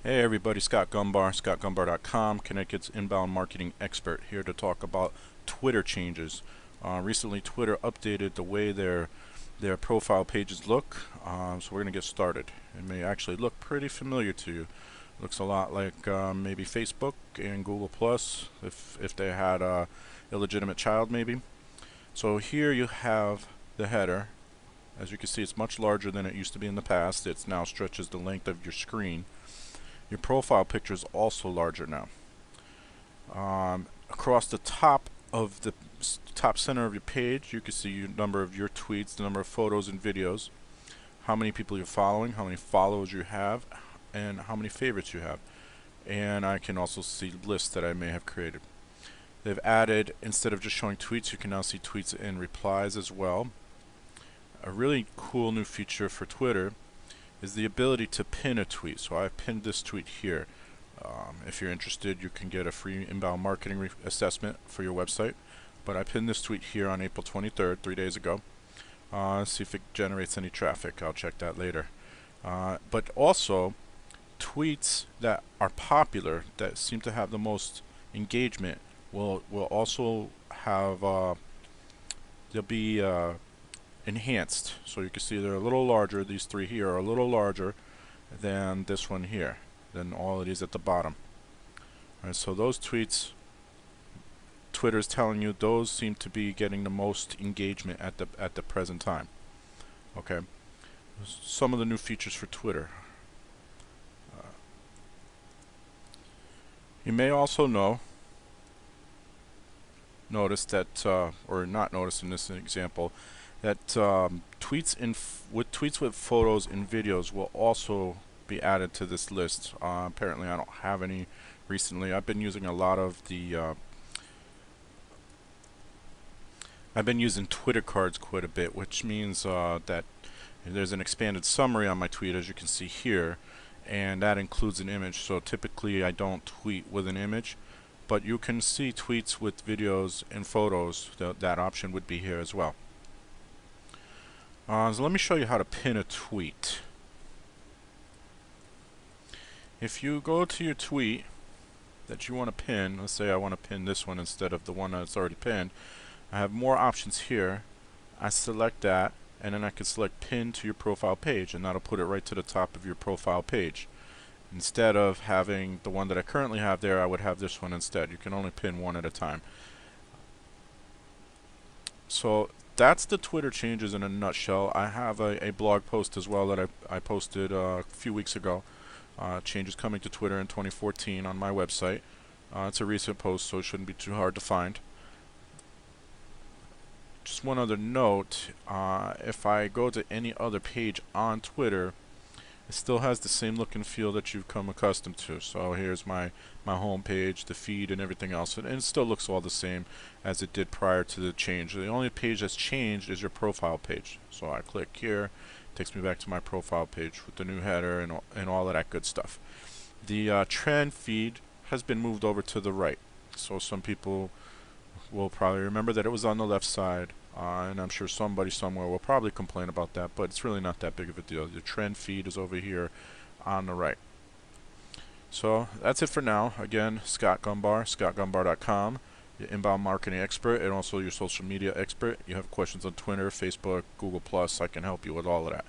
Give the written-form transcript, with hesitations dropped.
Hey everybody, Scott Gombar, scottgumbar.com, Connecticut's inbound marketing expert, here to talk about Twitter changes. Recently, Twitter updated the way their profile pages look, so we're going to get started. It may actually look pretty familiar to you. Looks a lot like maybe Facebook and Google Plus, if they had a illegitimate child, maybe. So here you have the header. As you can see, it's much larger than it used to be in the past. It now stretches the length of your screen. Your profile picture is also larger now. Across the top of the top center of your page, you can see your number of your tweets, the number of photos and videos, how many people you're following, how many followers you have, and how many favorites you have. And I can also see lists that I may have created. They've added, instead of just showing tweets, you can now see tweets and replies as well. A really cool new feature for Twitter is the ability to pin a tweet. So I pinned this tweet here. If you're interested, you can get a free inbound marketing assessment for your website. But I pinned this tweet here on April 23rd, 3 days ago. See if it generates any traffic. I'll check that later. But also, tweets that are popular, that seem to have the most engagement, will also have they'll be enhanced. So you can see they're a little larger. These three here are a little larger than this one here, than all it is at the bottom. Alright, so those tweets, Twitter's telling you those seem to be getting the most engagement at the present time. Okay, some of the new features for Twitter. You may also notice that, or not notice in this example, that tweets with photos and videos will also be added to this list. Apparently, I don't have any recently. I've been using a lot of the I've been using Twitter cards quite a bit, which means that there's an expanded summary on my tweet, as you can see here, and that includes an image. So typically I don't tweet with an image, but you can see tweets with videos and photos. That option would be here as well. So let me show you how to pin a tweet. If you go to your tweet that you want to pin, let's say I want to pin this one instead of the one that's already pinned, I have more options here. I select that, and then I can select pin to your profile page, and that'll put it right to the top of your profile page. Instead of having the one that I currently have there, I would have this one instead. You can only pin one at a time. So that's the Twitter changes in a nutshell. I have a blog post as well that I posted a few weeks ago. Changes coming to Twitter in 2014 on my website. It's a recent post, so it shouldn't be too hard to find. Just one other note, if I go to any other page on Twitter, it still has the same look and feel that you've come accustomed to. So here's my home page, the feed, and everything else, and it still looks all the same as it did prior to the change. The only page that's changed is your profile page. So I click here, it takes me back to my profile page with the new header and all of that good stuff. The trend feed has been moved over to the right. So some people will probably remember that it was on the left side, and I'm sure somebody somewhere will probably complain about that, but it's really not that big of a deal. The trend feed is over here on the right. So that's it for now. Again, Scott Gombar, scottgumbar.com, your inbound marketing expert and also your social media expert. You have questions on Twitter, Facebook, Google Plus, I can help you with all of that.